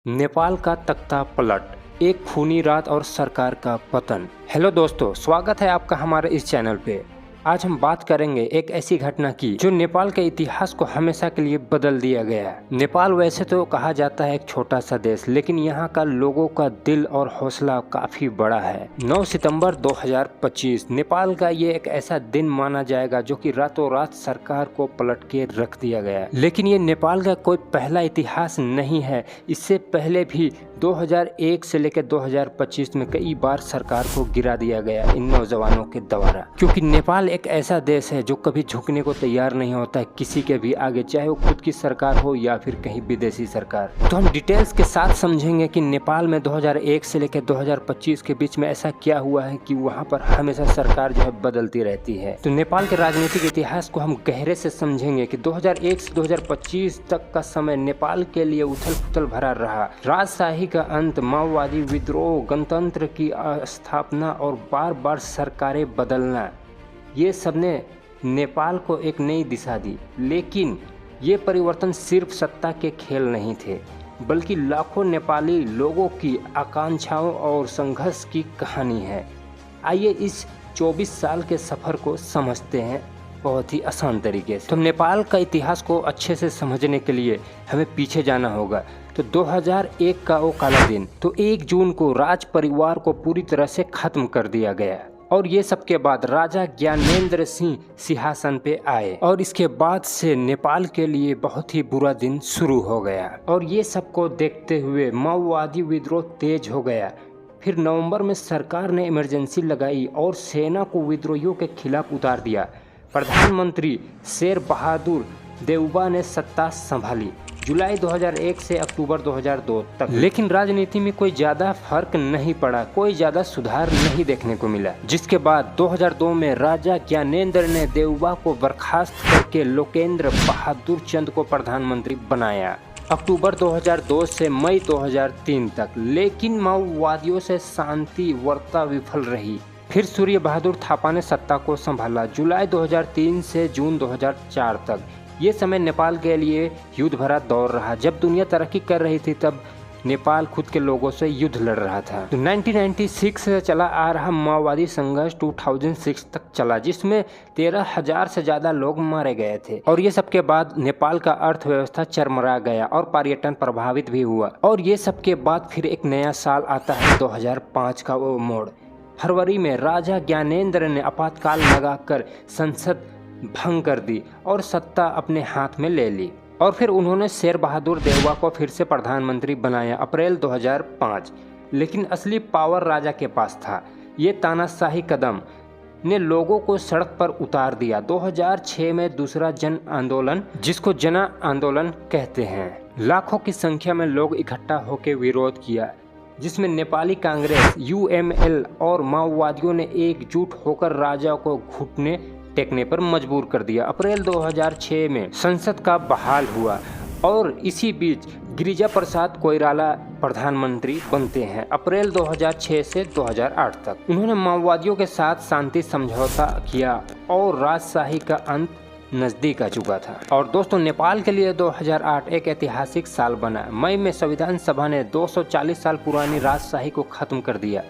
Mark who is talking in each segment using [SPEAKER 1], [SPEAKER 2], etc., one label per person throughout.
[SPEAKER 1] नेपाल का तख्ता पलट, एक खूनी रात और सरकार का पतन। हेलो दोस्तों, स्वागत है आपका हमारे इस चैनल पे। आज हम बात करेंगे एक ऐसी घटना की जो नेपाल के इतिहास को हमेशा के लिए बदल दिया गया है। नेपाल वैसे तो कहा जाता है एक छोटा सा देश, लेकिन यहाँ का लोगों का दिल और हौसला काफी बड़ा है। 9 सितंबर 2025 नेपाल का ये एक ऐसा दिन माना जाएगा जो कि रातों रात सरकार को पलट के रख दिया गया। लेकिन ये नेपाल का कोई पहला इतिहास नहीं है। इससे पहले भी 2001 से लेकर 2025 में कई बार सरकार को गिरा दिया गया इन नौजवानों के द्वारा, क्योंकि नेपाल एक ऐसा देश है जो कभी झुकने को तैयार नहीं होता है किसी के भी आगे, चाहे वो खुद की सरकार हो या फिर कहीं विदेशी सरकार। तो हम डिटेल्स के साथ समझेंगे कि नेपाल में 2001 से लेकर 2025 के बीच में ऐसा क्या हुआ है कि वहाँ पर हमेशा सरकार जो है बदलती रहती है। तो नेपाल के राजनीतिक इतिहास को हम गहरे से समझेंगे कि 2001 से 2025 तक का समय नेपाल के लिए उथल पुथल भरा रहा। राजशाही का अंत, माओवादी विद्रोह, गणतंत्र की स्थापना और बार बार सरकारें बदलना, ये सब ने नेपाल को एक नई दिशा दी। लेकिन ये परिवर्तन सिर्फ सत्ता के खेल नहीं थे, बल्कि लाखों नेपाली लोगों की आकांक्षाओं और संघर्ष की कहानी है। आइए इस 24 साल के सफ़र को समझते हैं बहुत ही आसान तरीके से। तो नेपाल का इतिहास को अच्छे से समझने के लिए हमें पीछे जाना होगा। तो 2001 का वो काला दिन, तो 1 जून को राज परिवार को पूरी तरह से खत्म कर दिया गया और ये सब के बाद राजा ज्ञानेंद्र सिंह सिंहासन पे आए और इसके बाद से नेपाल के लिए बहुत ही बुरा दिन शुरू हो गया। और ये सब को देखते हुए माओवादी विद्रोह तेज हो गया। फिर नवंबर में सरकार ने इमरजेंसी लगाई और सेना को विद्रोहियों के खिलाफ उतार दिया। प्रधानमंत्री शेर बहादुर देउबा ने सत्ता संभाली जुलाई 2001 से अक्टूबर 2002 तक। लेकिन राजनीति में कोई ज़्यादा फर्क नहीं पड़ा, कोई ज़्यादा सुधार नहीं देखने को मिला। जिसके बाद 2002 में राजा ज्ञानेंद्र ने देउबा को बर्खास्त करके लोकेंद्र बहादुर चंद को प्रधानमंत्री बनाया अक्टूबर 2002 से मई 2003 तक। लेकिन माओवादियों से शांति वार्ता विफल रही। फिर सूर्य बहादुर थापा ने सत्ता को संभाला जुलाई 2003 से जून 2004 तक। ये समय नेपाल के लिए युद्ध भरा दौर रहा। जब दुनिया तरक्की कर रही थी तब नेपाल खुद के लोगों से युद्ध लड़ रहा था। तो 1996 से चला आ रहा माओवादी संघर्ष 2006 तक चला, जिसमें 13,000 से ज़्यादा लोग मारे गए थे। और ये सब के बाद नेपाल का अर्थव्यवस्था चरमरा गया और पर्यटन प्रभावित भी हुआ। और ये सब के बाद फिर एक नया साल आता है 2005 का वो मोड़। फरवरी में राजा ज्ञानेंद्र ने आपातकाल लगाकर संसद भंग कर दी और सत्ता अपने हाथ में ले ली। और फिर उन्होंने शेर बहादुर देउबा को फिर से प्रधानमंत्री बनाया अप्रैल 2005। लेकिन असली पावर राजा के पास था। ये तानाशाही कदम ने लोगों को सड़क पर उतार दिया। 2006 में दूसरा जन आंदोलन, जिसको जना आंदोलन कहते हैं, लाखों की संख्या में लोग इकट्ठा होकर विरोध किया, जिसमें नेपाली कांग्रेस, UML और माओवादियों ने एकजुट होकर राजा को घुटने टेकने पर मजबूर कर दिया। अप्रैल 2006 में संसद का बहाल हुआ और इसी बीच गिरिजा प्रसाद कोइराला प्रधानमंत्री बनते हैं अप्रैल 2006 से 2008 तक। उन्होंने माओवादियों के साथ शांति समझौता किया और राजशाही का अंत नज़दीक आ चुका था। और दोस्तों, नेपाल के लिए 2008 एक ऐतिहासिक साल बना। मई में संविधान सभा ने 240 साल पुरानी राजशाही को खत्म कर दिया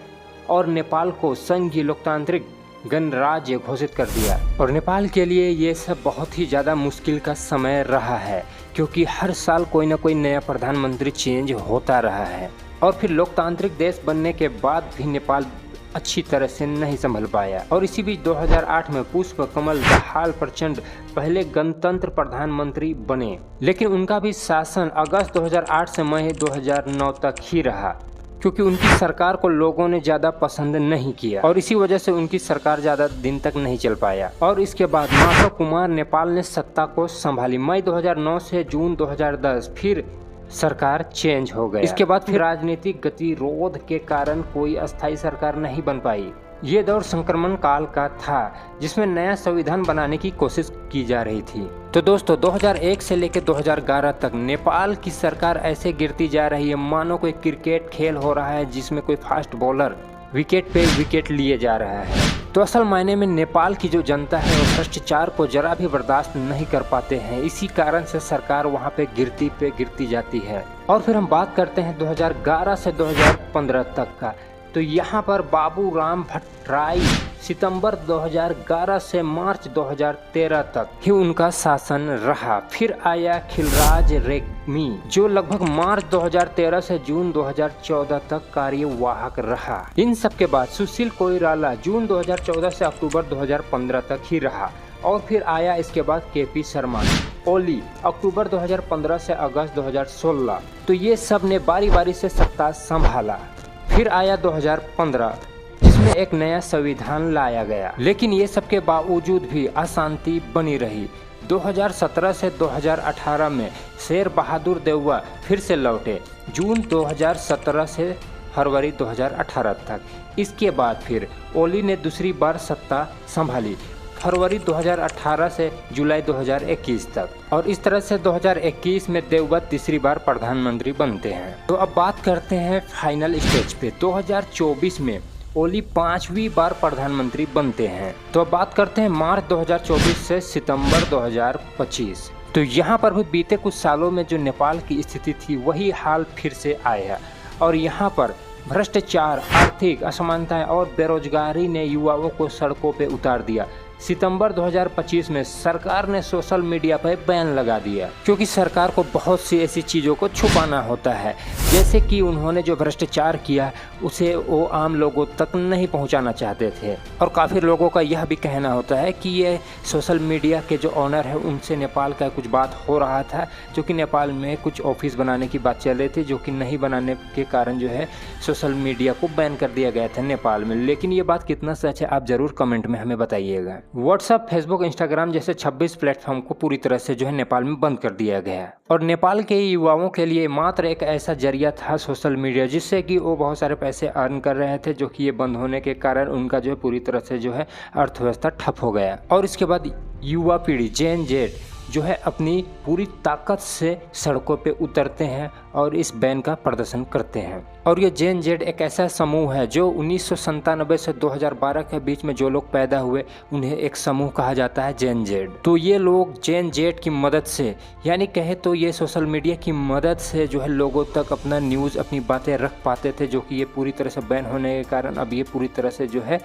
[SPEAKER 1] और नेपाल को संघीय लोकतांत्रिक गणराज्य घोषित कर दिया। और नेपाल के लिए ये सब बहुत ही ज़्यादा मुश्किल का समय रहा है, क्योंकि हर साल कोई ना कोई नया प्रधानमंत्री चेंज होता रहा है। और फिर लोकतांत्रिक देश बनने के बाद भी नेपाल अच्छी तरह से नहीं संभल पाया। और इसी बीच 2008 में पुष्प कमल दाहाल प्रचंड पहले गणतंत्र प्रधानमंत्री बने। लेकिन उनका भी शासन अगस्त 2008 से मई 2009 तक ही रहा, क्योंकि उनकी सरकार को लोगों ने ज़्यादा पसंद नहीं किया और इसी वजह से उनकी सरकार ज़्यादा दिन तक नहीं चल पाया। और इसके बाद माधव कुमार नेपाल ने सत्ता को संभाली मई 2009 से जून 2010। फिर सरकार चेंज हो गया। इसके बाद फिर राजनीतिक गतिरोध के कारण कोई अस्थायी सरकार नहीं बन पाई। ये दौर संक्रमण काल का था, जिसमें नया संविधान बनाने की कोशिश की जा रही थी। तो दोस्तों, 2001 से लेकर 2011 तक नेपाल की सरकार ऐसे गिरती जा रही है मानो कोई क्रिकेट खेल हो रहा है, जिसमें कोई फास्ट बॉलर विकेट पे विकेट लिए जा रहा है। तो असल मायने में नेपाल की जो जनता है वो भ्रष्टाचार को जरा भी बर्दाश्त नहीं कर पाते हैं। इसी कारण से सरकार वहाँ पे गिरती जाती है। और फिर हम बात करते हैं 2011 से 2015 तक का। तो यहाँ पर बाबू राम भट्टराई सितंबर 2011 से मार्च 2013 तक ही उनका शासन रहा। फिर आया खिलराज रेग्मी जो लगभग मार्च 2013 से जून 2014 तक कार्यवाहक रहा। इन सब के बाद सुशील कोइराला जून 2014 से अक्टूबर 2015 तक ही रहा। और फिर आया इसके बाद केपी शर्मा ओली अक्टूबर 2015 से अगस्त 2016। तो ये सब ने बारी बारी से सत्ता संभाला। फिर आया 2015 जिसमें एक नया संविधान लाया गया, लेकिन ये सब के बावजूद भी अशांति बनी रही। 2017 से 2018 में शेर बहादुर देउवा फिर से लौटे जून 2017 से फरवरी 2018 तक। इसके बाद फिर ओली ने दूसरी बार सत्ता संभाली फरवरी 2018 से जुलाई 2021 तक। और इस तरह से 2021 में देउवा तीसरी बार प्रधानमंत्री बनते हैं। तो अब बात करते हैं फाइनल स्टेज पे। 2024 में ओली 5वीं बार प्रधानमंत्री बनते हैं। तो अब बात करते हैं मार्च 2024 से सितंबर 2025। तो यहाँ पर भी बीते कुछ सालों में जो नेपाल की स्थिति थी वही हाल फिर से आया है। और यहाँ पर भ्रष्टाचार, आर्थिक असमानताएं और बेरोजगारी ने युवाओं को सड़कों पे उतार दिया। सितंबर 2025 में सरकार ने सोशल मीडिया पर बैन लगा दिया, क्योंकि सरकार को बहुत सी ऐसी चीज़ों को छुपाना होता है। जैसे कि उन्होंने जो भ्रष्टाचार किया उसे वो आम लोगों तक नहीं पहुंचाना चाहते थे। और काफ़ी लोगों का यह भी कहना होता है कि ये सोशल मीडिया के जो ऑनर है उनसे नेपाल का कुछ बात हो रहा था, जो कि नेपाल में कुछ ऑफिस बनाने की बात चल रही थी, जो कि नहीं बनाने के कारण जो है सोशल मीडिया को बैन कर दिया गया था नेपाल में। लेकिन ये बात कितना सच है आप ज़रूर कमेंट में हमें बताइएगा। व्हाट्सएप, फेसबुक, इंस्टाग्राम जैसे 26 प्लेटफॉर्म को पूरी तरह से जो है नेपाल में बंद कर दिया गया है। और नेपाल के युवाओं के लिए मात्र एक ऐसा जरिया था सोशल मीडिया, जिससे कि वो बहुत सारे पैसे अर्न कर रहे थे, जो कि ये बंद होने के कारण उनका जो है पूरी तरह से जो है अर्थव्यवस्था ठप हो गया। और इसके बाद युवा पीढ़ी जेन जेड जो है अपनी पूरी ताकत से सड़कों पे उतरते हैं और इस बैन का प्रदर्शन करते हैं। और ये जेन जेड एक ऐसा समूह है जो 1997 से 2012 के बीच में जो लोग पैदा हुए उन्हें एक समूह कहा जाता है जेन जेड। तो ये लोग जेन जेड की मदद से, यानी कहे तो ये सोशल मीडिया की मदद से जो है लोगों तक अपना न्यूज़, अपनी बातें रख पाते थे, जो कि ये पूरी तरह से बैन होने के कारण अब ये पूरी तरह से जो है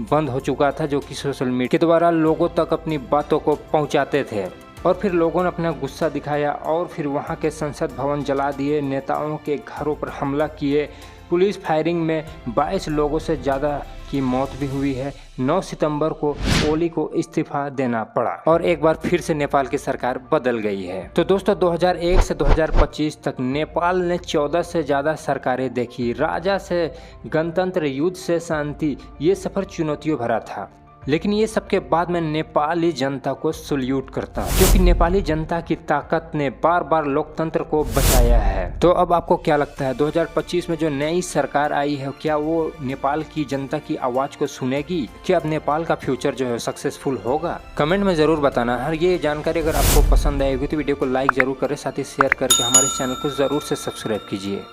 [SPEAKER 1] बंद हो चुका था, जो कि सोशल मीडिया के द्वारा लोगों तक अपनी बातों को पहुँचाते थे। और फिर लोगों ने अपना गुस्सा दिखाया और फिर वहाँ के संसद भवन जला दिए, नेताओं के घरों पर हमला किए। पुलिस फायरिंग में 22 लोगों से ज़्यादा की मौत भी हुई है। 9 सितंबर को ओली को इस्तीफा देना पड़ा और एक बार फिर से नेपाल की सरकार बदल गई है। तो दोस्तों 2001 से 2025 तक नेपाल ने 14 से ज़्यादा सरकारें देखी। राजा से गणतंत्र, युद्ध से शांति, ये सफ़र चुनौतियों भरा था। लेकिन ये सब के बाद मैं नेपाली जनता को सल्यूट करता हूँ, क्योंकि नेपाली जनता की ताकत ने बार बार लोकतंत्र को बचाया है। तो अब आपको क्या लगता है 2025 में जो नई सरकार आई है, क्या वो नेपाल की जनता की आवाज़ को सुनेगी? क्या अब नेपाल का फ्यूचर जो है सक्सेसफुल होगा? कमेंट में ज़रूर बताना। हर ये जानकारी अगर आपको पसंद आएगी तो वीडियो को लाइक ज़रूर करें, साथ ही शेयर करके हमारे चैनल को ज़रूर से सब्सक्राइब कीजिए।